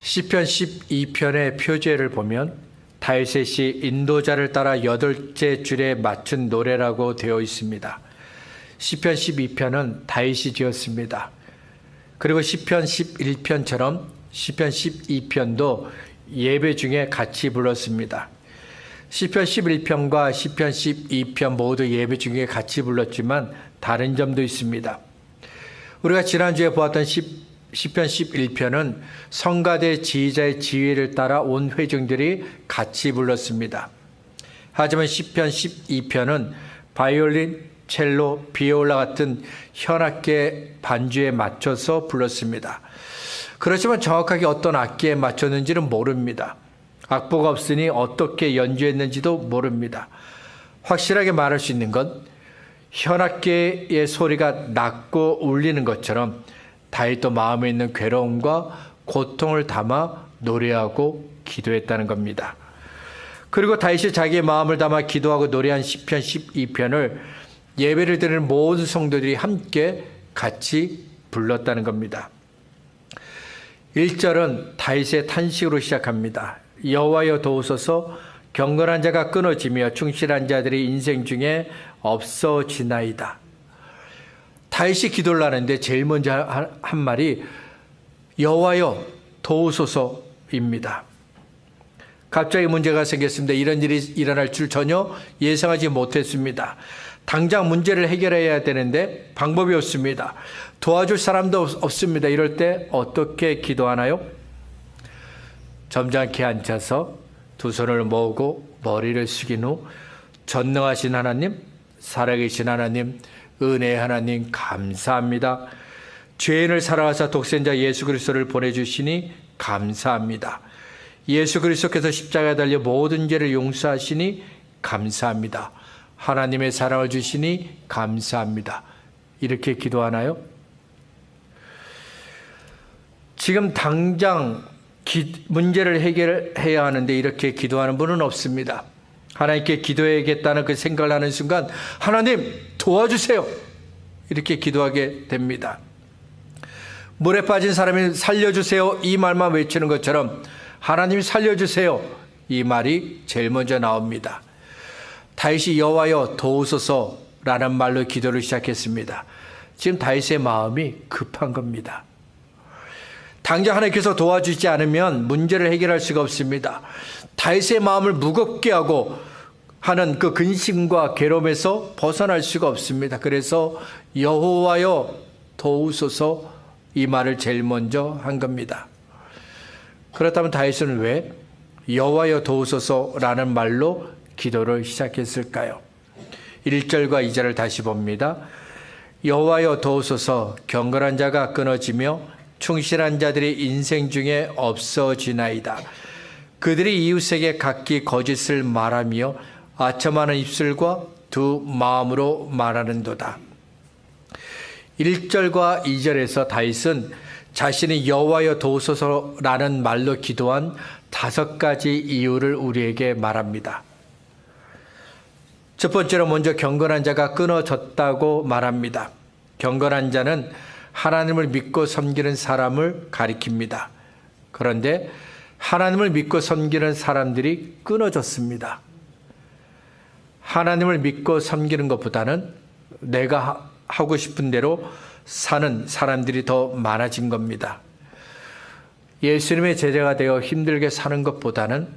시편 12편의 표제를 보면 다윗이 인도자를 따라 8째 줄에 맞춘 노래라고 되어 있습니다. 시편 12편은 다윗이 지었습니다. 그리고 시편 11편처럼 시편 12편도 예배 중에 같이 불렀습니다. 시편 11편과 시편 12편 모두 예배 중에 같이 불렀지만 다른 점도 있습니다. 우리가 지난주에 보았던 시편 11편은 성가대 지휘자의 지휘를 따라 온 회중들이 같이 불렀습니다. 하지만 시편 12편은 바이올린, 첼로, 비올라 같은 현악계 반주에 맞춰서 불렀습니다. 그렇지만 정확하게 어떤 악기에 맞췄는지는 모릅니다. 악보가 없으니 어떻게 연주했는지도 모릅니다. 확실하게 말할 수 있는 건 현악계의 소리가 낮고 울리는 것처럼 다윗도 마음에 있는 괴로움과 고통을 담아 노래하고 기도했다는 겁니다. 그리고 다윗이 자기의 마음을 담아 기도하고 노래한 시편 12편을 예배를 드리는 모든 성도들이 함께 같이 불렀다는 겁니다. 1절은 다윗의 탄식으로 시작합니다. 여호와여 도우소서, 경건한 자가 끊어지며 충실한 자들이 인생 중에 없어지나이다. 다윗이 기도를 하는데 제일 먼저 한 말이 여호와여 도우소서입니다. 갑자기 문제가 생겼습니다. 이런 일이 일어날 줄 전혀 예상하지 못했습니다. 당장 문제를 해결해야 되는데 방법이 없습니다. 도와줄 사람도 없습니다. 이럴 때 어떻게 기도하나요? 점잖게 앉아서 두 손을 모으고 머리를 숙인 후 전능하신 하나님, 살아계신 하나님, 은혜의 하나님 감사합니다. 죄인을 사랑하사 독생자 예수 그리스도를 보내주시니 감사합니다. 예수 그리스도께서 십자가에 달려 모든 죄를 용서하시니 감사합니다. 하나님의 사랑을 주시니 감사합니다. 이렇게 기도하나요? 지금 당장 문제를 해결해야 하는데 이렇게 기도하는 분은 없습니다. 하나님께 기도해야겠다는 그 생각을 하는 순간 하나님 도와주세요 이렇게 기도하게 됩니다. 물에 빠진 사람이 살려주세요 이 말만 외치는 것처럼 하나님 살려주세요 이 말이 제일 먼저 나옵니다. 다윗이 여호와여 도우소서라는 말로 기도를 시작했습니다. 지금 다윗의 마음이 급한 겁니다. 당장 하나님께서 도와주지 않으면 문제를 해결할 수가 없습니다. 다윗의 마음을 무겁게 하고 하는 그 근심과 괴로움에서 벗어날 수가 없습니다. 그래서 여호와여 도우소서 이 말을 제일 먼저 한 겁니다. 그렇다면 다윗은 왜 여호와여 도우소서라는 말로 기도를 시작했을까요? 1절과 2절을 다시 봅니다. 여호와여 도우소서, 경건한 자가 끊어지며 충실한 자들이 인생 중에 없어지나이다. 그들이 이웃에게 각기 거짓을 말하며 아첨하는 입술과 두 마음으로 말하는도다. 1절과 2절에서 다윗은 자신이 여호와여 도우소서라는 말로 기도한 5가지 이유를 우리에게 말합니다. 첫 번째로 먼저 경건한 자가 끊어졌다고 말합니다. 경건한 자는 하나님을 믿고 섬기는 사람을 가리킵니다. 그런데 하나님을 믿고 섬기는 사람들이 끊어졌습니다. 하나님을 믿고 섬기는 것보다는 내가 하고 싶은 대로 사는 사람들이 더 많아진 겁니다. 예수님의 제자가 되어 힘들게 사는 것보다는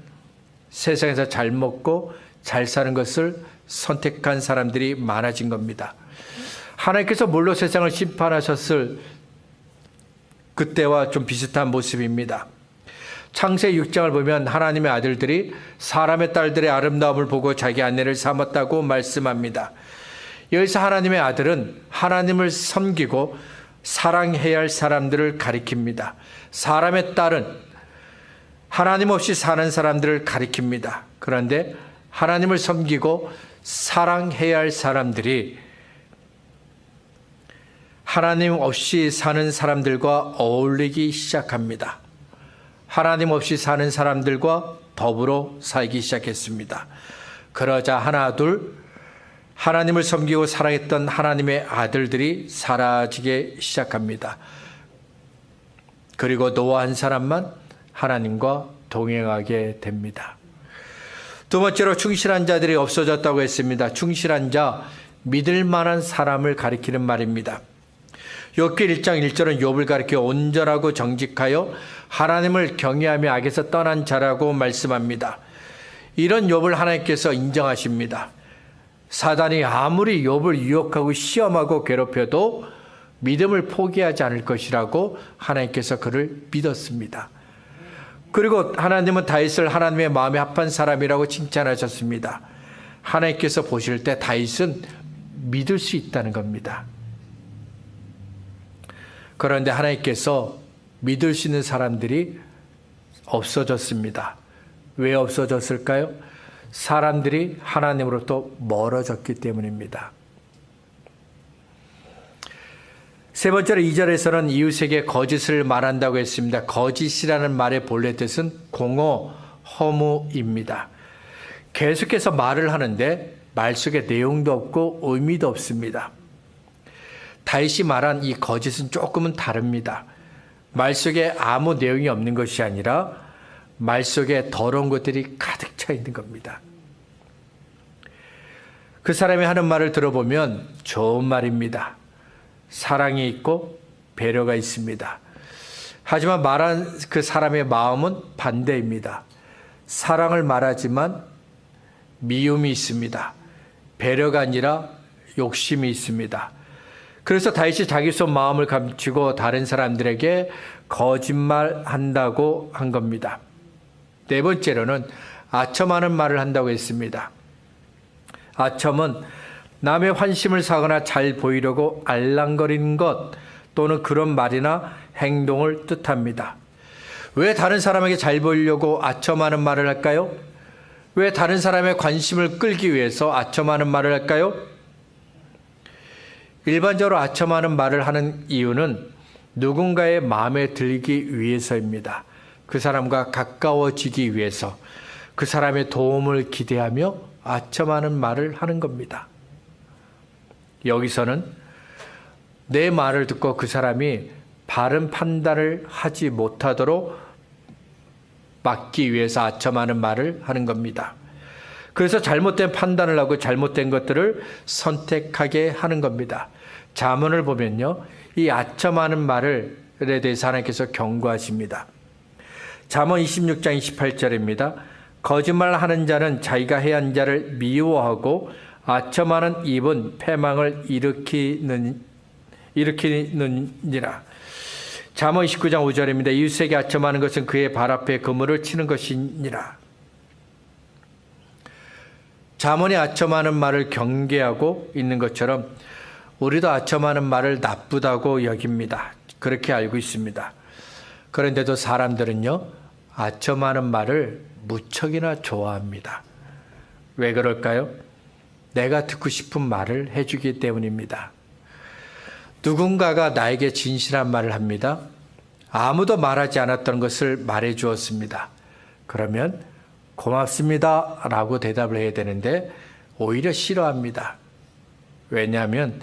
세상에서 잘 먹고 잘 사는 것을 선택한 사람들이 많아진 겁니다. 하나님께서 물로 세상을 심판하셨을 그때와 좀 비슷한 모습입니다. 창세기 6장을 보면 하나님의 아들들이 사람의 딸들의 아름다움을 보고 자기 아내를 삼았다고 말씀합니다. 여기서 하나님의 아들은 하나님을 섬기고 사랑해야 할 사람들을 가리킵니다. 사람의 딸은 하나님 없이 사는 사람들을 가리킵니다. 그런데 하나님을 섬기고 사랑해야 할 사람들이 하나님 없이 사는 사람들과 어울리기 시작합니다. 하나님 없이 사는 사람들과 더불어 살기 시작했습니다. 그러자 하나 둘 하나님을 섬기고 사랑했던 하나님의 아들들이 사라지기 시작합니다. 그리고 노아 한 사람만 하나님과 동행하게 됩니다. 두 번째로 충실한 자들이 없어졌다고 했습니다. 충실한 자, 믿을 만한 사람을 가리키는 말입니다. 욥기 1장 1절은 욥을 가리켜 온전하고 정직하여 하나님을 경외하며 악에서 떠난 자라고 말씀합니다. 이런 욥을 하나님께서 인정하십니다. 사단이 아무리 욥을 유혹하고 시험하고 괴롭혀도 믿음을 포기하지 않을 것이라고 하나님께서 그를 믿었습니다. 그리고 하나님은 다윗을 하나님의 마음에 합한 사람이라고 칭찬하셨습니다. 하나님께서 보실 때 다윗은 믿을 수 있다는 겁니다. 그런데 하나님께서 믿을 수 있는 사람들이 없어졌습니다. 왜 없어졌을까요? 사람들이 하나님으로부터 멀어졌기 때문입니다. 세 번째로 2절에서는 이웃에게 거짓을 말한다고 했습니다. 거짓이라는 말의 본래 뜻은 공허, 허무입니다. 계속해서 말을 하는데 말 속에 내용도 없고 의미도 없습니다. 다윗이 말한 이 거짓은 조금은 다릅니다. 말 속에 아무 내용이 없는 것이 아니라 말 속에 더러운 것들이 가득 차 있는 겁니다. 그 사람이 하는 말을 들어보면 좋은 말입니다. 사랑이 있고 배려가 있습니다. 하지만 말한 그 사람의 마음은 반대입니다. 사랑을 말하지만 미움이 있습니다. 배려가 아니라 욕심이 있습니다. 그래서 다윗이 자기 속 마음을 감추고 다른 사람들에게 거짓말한다고 한 겁니다. 네 번째로는 아첨하는 말을 한다고 했습니다. 아첨은 남의 환심을 사거나 잘 보이려고 알랑거리는 것 또는 그런 말이나 행동을 뜻합니다. 왜 다른 사람에게 잘 보이려고 아첨하는 말을 할까요? 왜 다른 사람의 관심을 끌기 위해서 아첨하는 말을 할까요? 일반적으로 아첨하는 말을 하는 이유는 누군가의 마음에 들기 위해서입니다. 그 사람과 가까워지기 위해서 그 사람의 도움을 기대하며 아첨하는 말을 하는 겁니다. 여기서는 내 말을 듣고 그 사람이 바른 판단을 하지 못하도록 막기 위해서 아첨하는 말을 하는 겁니다. 그래서 잘못된 판단을 하고 잘못된 것들을 선택하게 하는 겁니다. 잠언을 보면요, 이 아첨하는 말에 대해서 하나님께서 경고하십니다. 잠언 26장 28절입니다. 거짓말하는 자는 자기가 해한 자를 미워하고 아첨하는 입은 패망을 일으키느니라. 잠언 29장 5절입니다. 이웃에게 아첨하는 것은 그의 발 앞에 그물을 치는 것이니라. 잠언이 아첨하는 말을 경계하고 있는 것처럼 우리도 아첨하는 말을 나쁘다고 여깁니다. 그렇게 알고 있습니다. 그런데도 사람들은요, 아첨하는 말을 무척이나 좋아합니다. 왜 그럴까요? 내가 듣고 싶은 말을 해주기 때문입니다. 누군가가 나에게 진실한 말을 합니다. 아무도 말하지 않았던 것을 말해 주었습니다. 그러면 고맙습니다 라고 대답을 해야 되는데 오히려 싫어합니다. 왜냐하면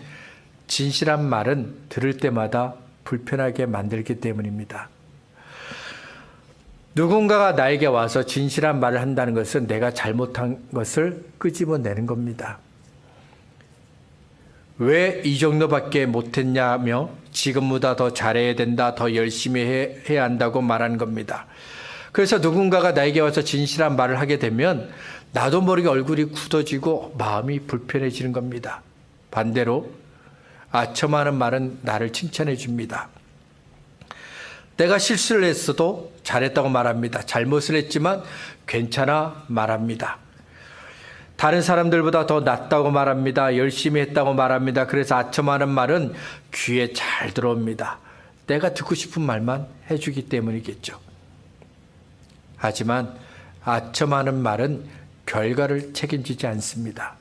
진실한 말은 들을 때마다 불편하게 만들기 때문입니다. 누군가가 나에게 와서 진실한 말을 한다는 것은 내가 잘못한 것을 끄집어내는 겁니다. 왜 이 정도밖에 못했냐며 지금보다 더 잘해야 된다, 더 열심히 해야 한다고 말하는 겁니다. 그래서 누군가가 나에게 와서 진실한 말을 하게 되면 나도 모르게 얼굴이 굳어지고 마음이 불편해지는 겁니다. 반대로 아첨하는 말은 나를 칭찬해 줍니다. 내가 실수를 했어도 잘했다고 말합니다. 잘못을 했지만 괜찮아 말합니다. 다른 사람들보다 더 낫다고 말합니다. 열심히 했다고 말합니다. 그래서 아첨하는 말은 귀에 잘 들어옵니다. 내가 듣고 싶은 말만 해주기 때문이겠죠. 하지만 아첨하는 말은 결과를 책임지지 않습니다.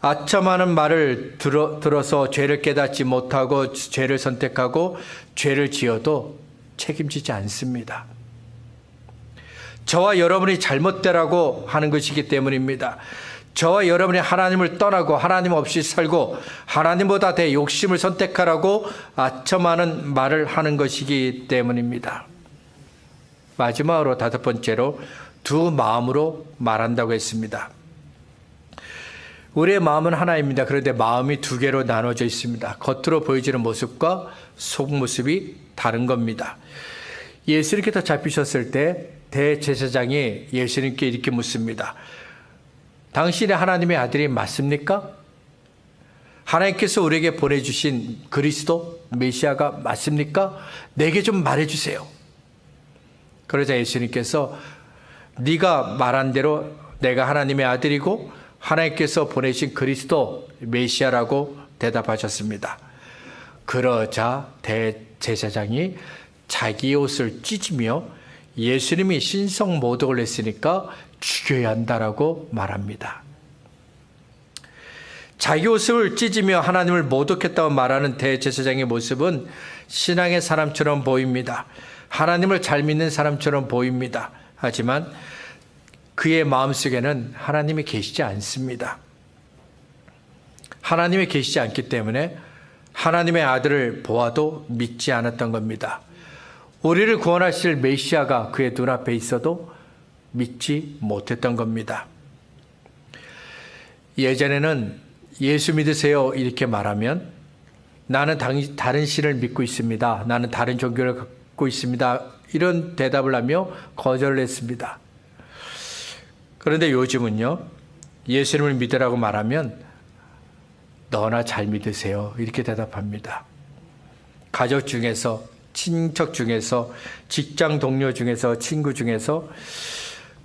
아첨하는 말을 들어서 죄를 깨닫지 못하고 죄를 선택하고 죄를 지어도 책임지지 않습니다. 저와 여러분이 잘못되라고 하는 것이기 때문입니다. 저와 여러분이 하나님을 떠나고 하나님 없이 살고 하나님보다 내 욕심을 선택하라고 아첨하는 말을 하는 것이기 때문입니다. 마지막으로 다섯 번째로 두 마음으로 말한다고 했습니다. 우리의 마음은 하나입니다. 그런데 마음이 두 개로 나눠져 있습니다. 겉으로 보여지는 모습과 속모습이 다른 겁니다. 예수님께서 잡히셨을 때 대제사장이 예수님께 이렇게 묻습니다. 당신이 하나님의 아들이 맞습니까? 하나님께서 우리에게 보내주신 그리스도 메시아가 맞습니까? 내게 좀 말해주세요. 그러자 예수님께서 네가 말한 대로 내가 하나님의 아들이고 하나님께서 보내신 그리스도 메시아라고 대답하셨습니다. 그러자 대제사장이 자기 옷을 찢으며 예수님이 신성모독을 했으니까 죽여야 한다라고 말합니다. 자기 옷을 찢으며 하나님을 모독했다고 말하는 대제사장의 모습은 신앙의 사람처럼 보입니다. 하나님을 잘 믿는 사람처럼 보입니다. 하지만 그의 마음속에는 하나님이 계시지 않습니다. 하나님이 계시지 않기 때문에 하나님의 아들을 보아도 믿지 않았던 겁니다. 우리를 구원하실 메시아가 그의 눈앞에 있어도 믿지 못했던 겁니다. 예전에는 예수 믿으세요 이렇게 말하면 나는 다른 신을 믿고 있습니다. 나는 다른 종교를 갖고 있습니다. 이런 대답을 하며 거절을 했습니다. 그런데 요즘은요, 예수님을 믿으라고 말하면 너나 잘 믿으세요 이렇게 대답합니다. 가족 중에서, 친척 중에서, 직장 동료 중에서, 친구 중에서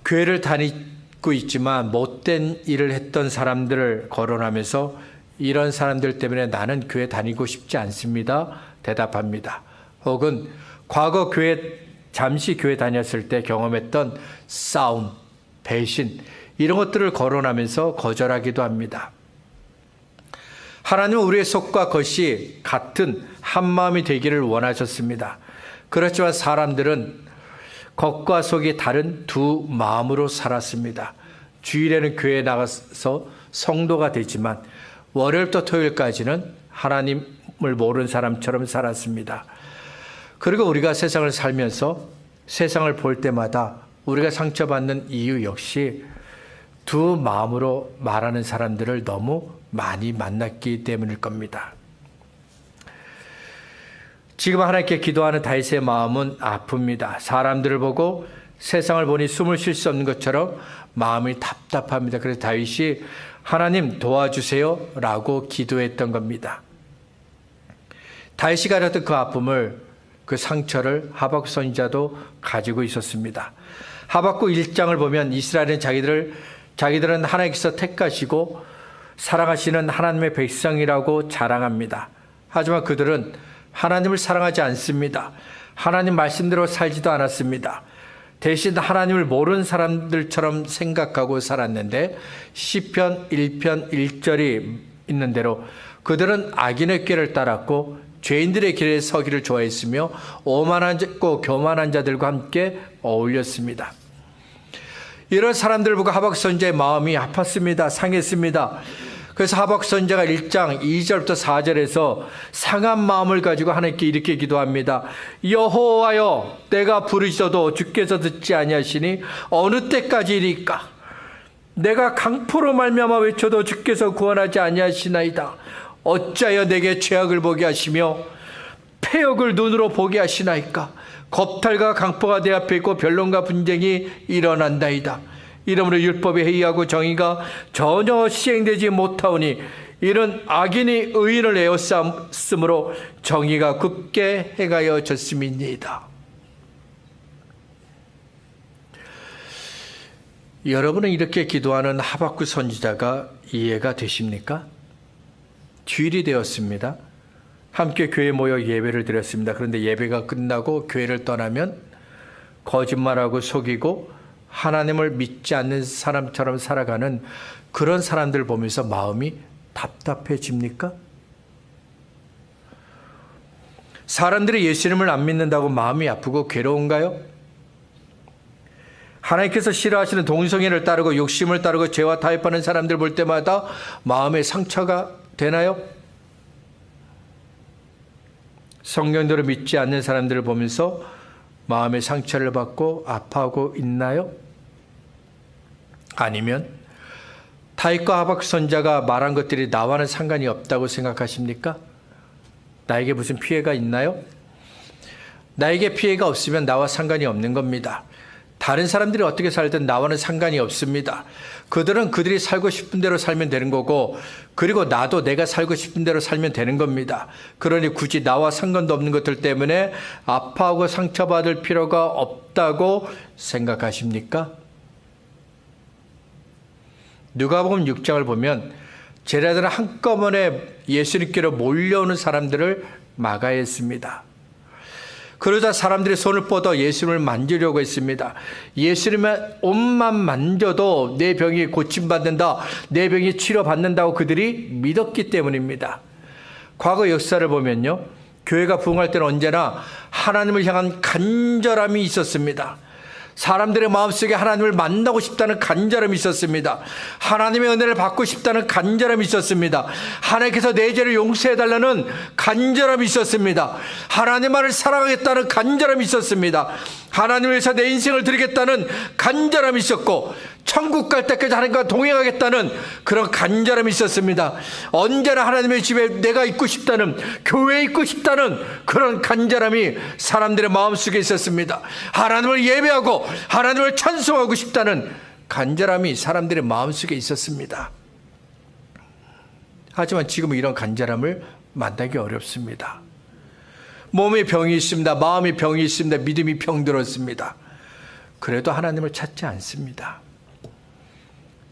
교회를 다니고 있지만 못된 일을 했던 사람들을 거론하면서 이런 사람들 때문에 나는 교회 다니고 싶지 않습니다 대답합니다. 혹은 과거 잠시 교회 다녔을 때 경험했던 싸움, 배신 이런 것들을 거론하면서 거절하기도 합니다. 하나님은 우리의 속과 겉이 같은 한 마음이 되기를 원하셨습니다. 그렇지만 사람들은 겉과 속이 다른 두 마음으로 살았습니다. 주일에는 교회에 나가서 성도가 되지만 월요일부터 토요일까지는 하나님을 모르는 사람처럼 살았습니다. 그리고 우리가 세상을 살면서 세상을 볼 때마다 우리가 상처받는 이유 역시 두 마음으로 말하는 사람들을 너무 많이 만났기 때문일 겁니다. 지금 하나님께 기도하는 다윗의 마음은 아픕니다. 사람들을 보고 세상을 보니 숨을 쉴 수 없는 것처럼 마음이 답답합니다. 그래서 다윗이 하나님 도와주세요 라고 기도했던 겁니다. 다윗이 가졌던 그 아픔을, 그 상처를 하박국 선지자도 가지고 있었습니다. 하박국 1장을 보면 이스라엘은 자기들은 하나님께서 택하시고 사랑하시는 하나님의 백성이라고 자랑합니다. 하지만 그들은 하나님을 사랑하지 않습니다. 하나님 말씀대로 살지도 않았습니다. 대신 하나님을 모르는 사람들처럼 생각하고 살았는데 시편 1편 1절이 있는 대로 그들은 악인의 꾀를 따랐고 죄인들의 길에 서기를 좋아했으며 오만하고 교만한 자들과 함께 어울렸습니다. 이런 사람들을 보고 하박국 선지자의 마음이 아팠습니다. 상했습니다. 그래서 하박국 선지자가 1장 2절부터 4절에서 상한 마음을 가지고 하나님께 이렇게 기도합니다. 여호와여, 내가 부르짖어도 주께서 듣지 아니하시니 어느 때까지이리까? 내가 강포로 말미암아 외쳐도 주께서 구원하지 아니하시나이다. 어찌하여 내게 죄악을 보게 하시며 패역을 눈으로 보게 하시나이까? 겁탈과 강포가 내 앞에 있고 변론과 분쟁이 일어난다이다. 이러므로 율법이 해이하고 정의가 전혀 시행되지 못하오니 이런 악인이 의인을 에워쌌으므로 정의가 굳게 해가여졌음이니이다. 여러분은 이렇게 기도하는 하박국 선지자가 이해가 되십니까? 주일이 되었습니다. 함께 교회에 모여 예배를 드렸습니다. 그런데 예배가 끝나고 교회를 떠나면 거짓말하고 속이고 하나님을 믿지 않는 사람처럼 살아가는 그런 사람들 보면서 마음이 답답해집니까? 사람들이 예수님을 안 믿는다고 마음이 아프고 괴로운가요? 하나님께서 싫어하시는 동성애를 따르고 욕심을 따르고 죄와 타협하는 사람들 볼 때마다 마음에 상처가 되나요? 성령대로 믿지 않는 사람들을 보면서 마음의 상처를 받고 아파하고 있나요? 아니면 다윗과 하박국 선지자가 말한 것들이 나와는 상관이 없다고 생각하십니까? 나에게 무슨 피해가 있나요? 나에게 피해가 없으면 나와 상관이 없는 겁니다. 다른 사람들이 어떻게 살든 나와는 상관이 없습니다. 그들은 그들이 살고 싶은 대로 살면 되는 거고, 그리고 나도 내가 살고 싶은 대로 살면 되는 겁니다. 그러니 굳이 나와 상관도 없는 것들 때문에 아파하고 상처받을 필요가 없다고 생각하십니까? 누가복음 6장을 보면 제자들은 한꺼번에 예수님께로 몰려오는 사람들을 막아야 했습니다. 그러자 사람들이 손을 뻗어 예수님을 만지려고 했습니다. 예수님의 옷만 만져도 내 병이 고침받는다, 내 병이 치료받는다고 그들이 믿었기 때문입니다. 과거 역사를 보면요, 교회가 부흥할 때는 언제나 하나님을 향한 간절함이 있었습니다. 사람들의 마음속에 하나님을 만나고 싶다는 간절함이 있었습니다. 하나님의 은혜를 받고 싶다는 간절함이 있었습니다. 하나님께서 내 죄를 용서해달라는 간절함이 있었습니다. 하나님만을 사랑하겠다는 간절함이 있었습니다. 하나님을 위해서 내 인생을 드리겠다는 간절함이 있었고, 천국 갈 때까지 하나님과 동행하겠다는 그런 간절함이 있었습니다. 언제나 하나님의 집에 내가 있고 싶다는, 교회에 있고 싶다는 그런 간절함이 사람들의 마음속에 있었습니다. 하나님을 예배하고 하나님을 찬송하고 싶다는 간절함이 사람들의 마음속에 있었습니다. 하지만 지금은 이런 간절함을 만나기 어렵습니다. 몸에 병이 있습니다. 마음에 병이 있습니다. 믿음이 병들었습니다. 그래도 하나님을 찾지 않습니다.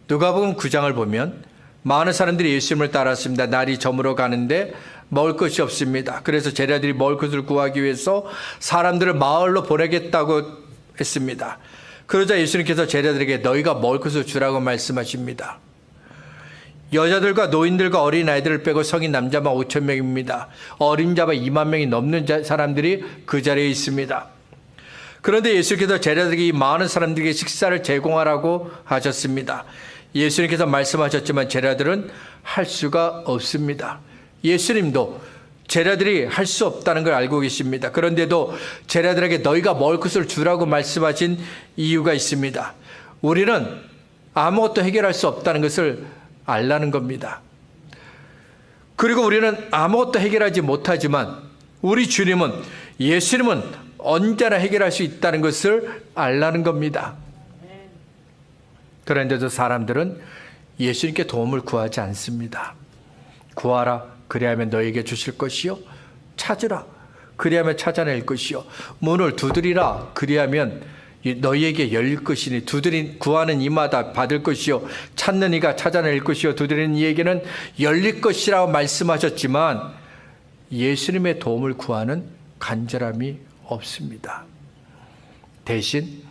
누가복음 9장을 보면 많은 사람들이 예수님을 따랐습니다. 날이 저물어 가는데 먹을 것이 없습니다. 그래서 제자들이 먹을 것을 구하기 위해서 사람들을 마을로 보내겠다고 했습니다. 그러자 예수님께서 제자들에게 너희가 먹을 것을 주라고 말씀하십니다. 여자들과 노인들과 어린아이들을 빼고 성인 남자만 5,000명입니다. 어린 자만 2만 명이 넘는 사람들이 그 자리에 있습니다. 그런데 예수님께서 제자들에게 이 많은 사람들에게 식사를 제공하라고 하셨습니다. 예수님께서 말씀하셨지만 제자들은 할 수가 없습니다. 예수님도 제자들이 할 수 없다는 걸 알고 계십니다. 그런데도 제자들에게 너희가 먹을 것을 주라고 말씀하신 이유가 있습니다. 우리는 아무것도 해결할 수 없다는 것을 알라는 겁니다. 그리고 우리는 아무것도 해결하지 못하지만 우리 주님은, 예수님은 언제나 해결할 수 있다는 것을 알라는 겁니다. 그런데도 사람들은 예수님께 도움을 구하지 않습니다. 구하라, 그리하면 너에게 주실 것이요. 찾으라, 그리하면 찾아낼 것이요. 문을 두드리라, 그리하면 너희에게 열릴 것이니 구하는 이마다 받을 것이요. 찾는 이가 찾아낼 것이요. 두드리는 이에게는 열릴 것이라고 말씀하셨지만 예수님의 도움을 구하는 간절함이 없습니다. 대신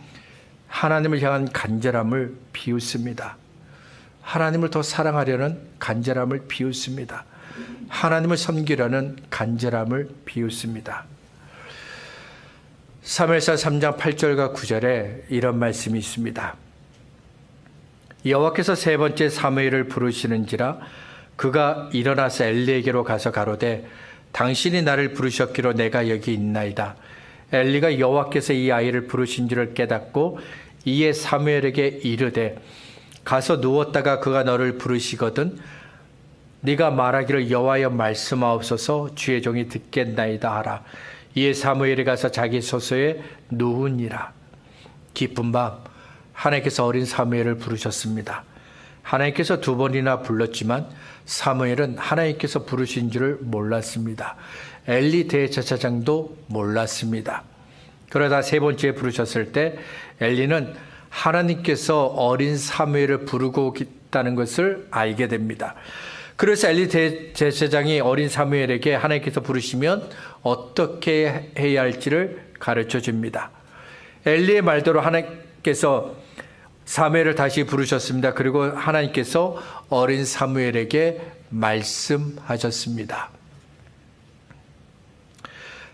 하나님을 향한 간절함을 비웃습니다. 하나님을 더 사랑하려는 간절함을 비웃습니다. 하나님을 섬기려는 간절함을 비웃습니다. 사무엘상 3장 8절과 9절에 이런 말씀이 있습니다. 여호와께서 세 번째 사무엘을 부르시는지라 그가 일어나서 엘리에게로 가서 가로되 당신이 나를 부르셨기로 내가 여기 있나이다. 엘리가 여호와께서 이 아이를 부르신 줄을 깨닫고 이에 사무엘에게 이르되 가서 누웠다가 그가 너를 부르시거든 네가 말하기를 여호와여 말씀하옵소서 주의 종이 듣겠나이다 하라. 이에 사무엘이 가서 자기 소서에 누우니라. 깊은 밤 하나님께서 어린 사무엘을 부르셨습니다. 하나님께서 두 번이나 불렀지만 사무엘은 하나님께서 부르신 줄을 몰랐습니다. 엘리 대제사장도 몰랐습니다. 그러다 세 번째 부르셨을 때 엘리는 하나님께서 어린 사무엘을 부르고 있다는 것을 알게 됩니다. 그래서 엘리 대제사장이 어린 사무엘에게 하나님께서 부르시면 어떻게 해야 할지를 가르쳐 줍니다. 엘리의 말대로 하나님께서 사무엘을 다시 부르셨습니다. 그리고 하나님께서 어린 사무엘에게 말씀하셨습니다.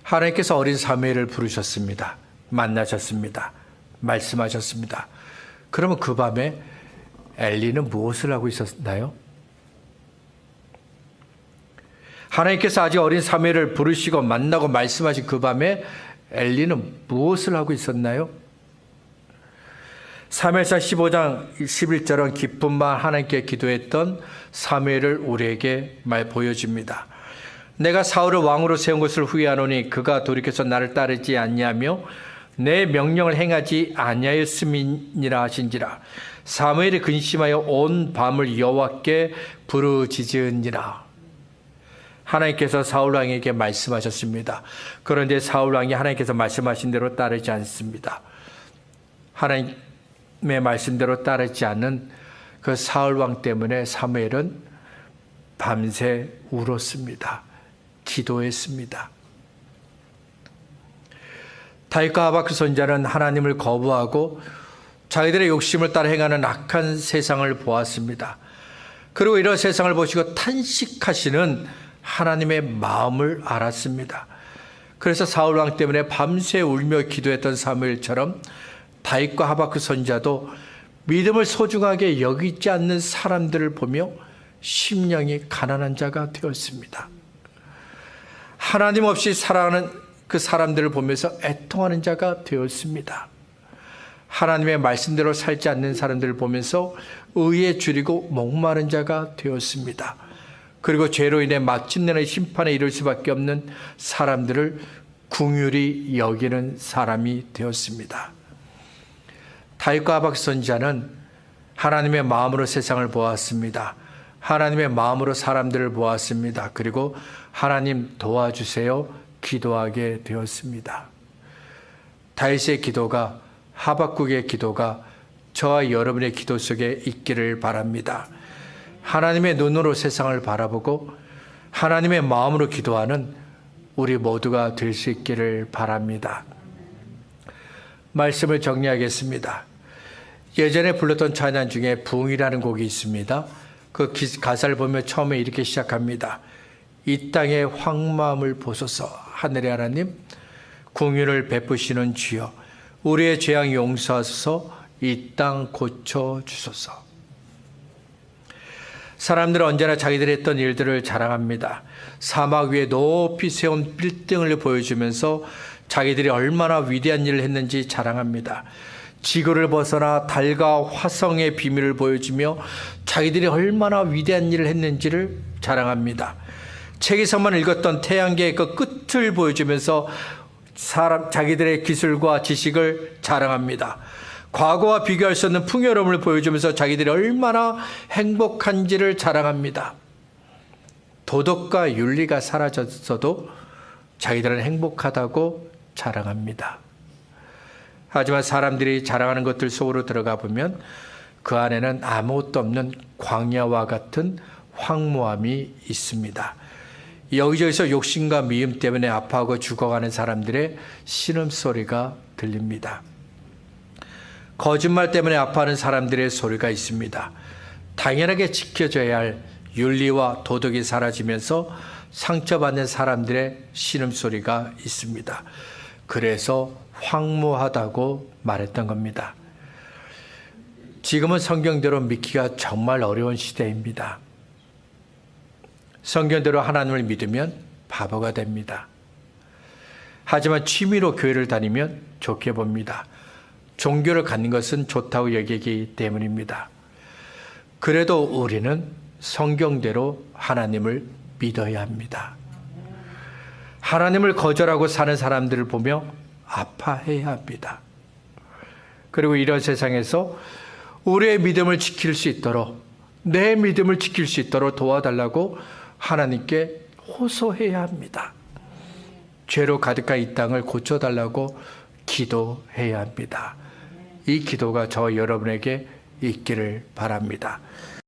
하나님께서 어린 사무엘을 부르셨습니다. 만나셨습니다. 말씀하셨습니다. 그러면 그 밤에 엘리는 무엇을 하고 있었나요? 하나님께서 아직 어린 사무엘을 부르시고 만나고 말씀하신 그 밤에 엘리는 무엇을 하고 있었나요? 사무엘상 15장 11절은 기쁜 마음 하나님께 기도했던 사무엘을 우리에게 보여줍니다. 내가 사울을 왕으로 세운 것을 후회하노니 그가 돌이켜서 나를 따르지 아니하며 내 명령을 행하지 아니하였음이니라 하신지라. 사무엘이 근심하여 온 밤을 여호와께 부르짖으니라. 하나님께서 사울 왕에게 말씀하셨습니다. 그런데 사울 왕이 하나님께서 말씀하신 대로 따르지 않습니다. 하나님의 말씀대로 따르지 않는 그 사울 왕 때문에 사무엘은 밤새 울었습니다. 기도했습니다. 다윗과 하박국 선지자는 하나님을 거부하고 자기들의 욕심을 따라 행하는 악한 세상을 보았습니다. 그리고 이런 세상을 보시고 탄식하시는 하나님의 마음을 알았습니다. 그래서 사울 왕 때문에 밤새 울며 기도했던 사무엘처럼 다윗과 하박국 선지자도 믿음을 소중하게 여기지 않는 사람들을 보며 심령이 가난한 자가 되었습니다. 하나님 없이 살아가는 그 사람들을 보면서 애통하는 자가 되었습니다. 하나님의 말씀대로 살지 않는 사람들을 보면서 의에 줄이고 목마른 자가 되었습니다. 그리고 죄로 인해 마침내는 심판에 이를 수밖에 없는 사람들을 긍휼히 여기는 사람이 되었습니다. 다윗과 하박국 선지자는 하나님의 마음으로 세상을 보았습니다. 하나님의 마음으로 사람들을 보았습니다. 그리고 하나님 도와주세요 기도하게 되었습니다. 다윗의 기도가, 하박국의 기도가 저와 여러분의 기도 속에 있기를 바랍니다. 하나님의 눈으로 세상을 바라보고 하나님의 마음으로 기도하는 우리 모두가 될 수 있기를 바랍니다. 말씀을 정리하겠습니다. 예전에 불렀던 찬양 중에 부흥이라는 곡이 있습니다. 그 가사를 보면 처음에 이렇게 시작합니다. 이 땅의 황마음을 보소서. 하늘의 하나님, 긍휼을 베푸시는 주여, 우리의 죄악 용서하소서. 이 땅 고쳐주소서. 사람들은 언제나 자기들이 했던 일들을 자랑합니다. 사막 위에 높이 세운 빌딩을 보여주면서 자기들이 얼마나 위대한 일을 했는지 자랑합니다. 지구를 벗어나 달과 화성의 비밀을 보여주며 자기들이 얼마나 위대한 일을 했는지를 자랑합니다. 책에서만 읽었던 태양계의 그 끝을 보여주면서 자기들의 기술과 지식을 자랑합니다. 과거와 비교할 수 없는 풍요로움을 보여주면서 자기들이 얼마나 행복한지를 자랑합니다. 도덕과 윤리가 사라졌어도 자기들은 행복하다고 자랑합니다. 하지만 사람들이 자랑하는 것들 속으로 들어가 보면 그 안에는 아무것도 없는 광야와 같은 황무함이 있습니다. 여기저기서 욕심과 미움 때문에 아파하고 죽어가는 사람들의 신음소리가 들립니다. 거짓말 때문에 아파하는 사람들의 소리가 있습니다. 당연하게 지켜져야 할 윤리와 도덕이 사라지면서 상처받는 사람들의 신음소리가 있습니다. 그래서 황무하다고 말했던 겁니다. 지금은 성경대로 믿기가 정말 어려운 시대입니다. 성경대로 하나님을 믿으면 바보가 됩니다. 하지만 취미로 교회를 다니면 좋게 봅니다. 종교를 갖는 것은 좋다고 여기기 때문입니다. 그래도 우리는 성경대로 하나님을 믿어야 합니다. 하나님을 거절하고 사는 사람들을 보며 아파해야 합니다. 그리고 이런 세상에서 우리의 믿음을 지킬 수 있도록, 내 믿음을 지킬 수 있도록 도와달라고 하나님께 호소해야 합니다. 죄로 가득한 이 땅을 고쳐달라고 기도해야 합니다. 이 기도가 저 여러분에게 있기를 바랍니다.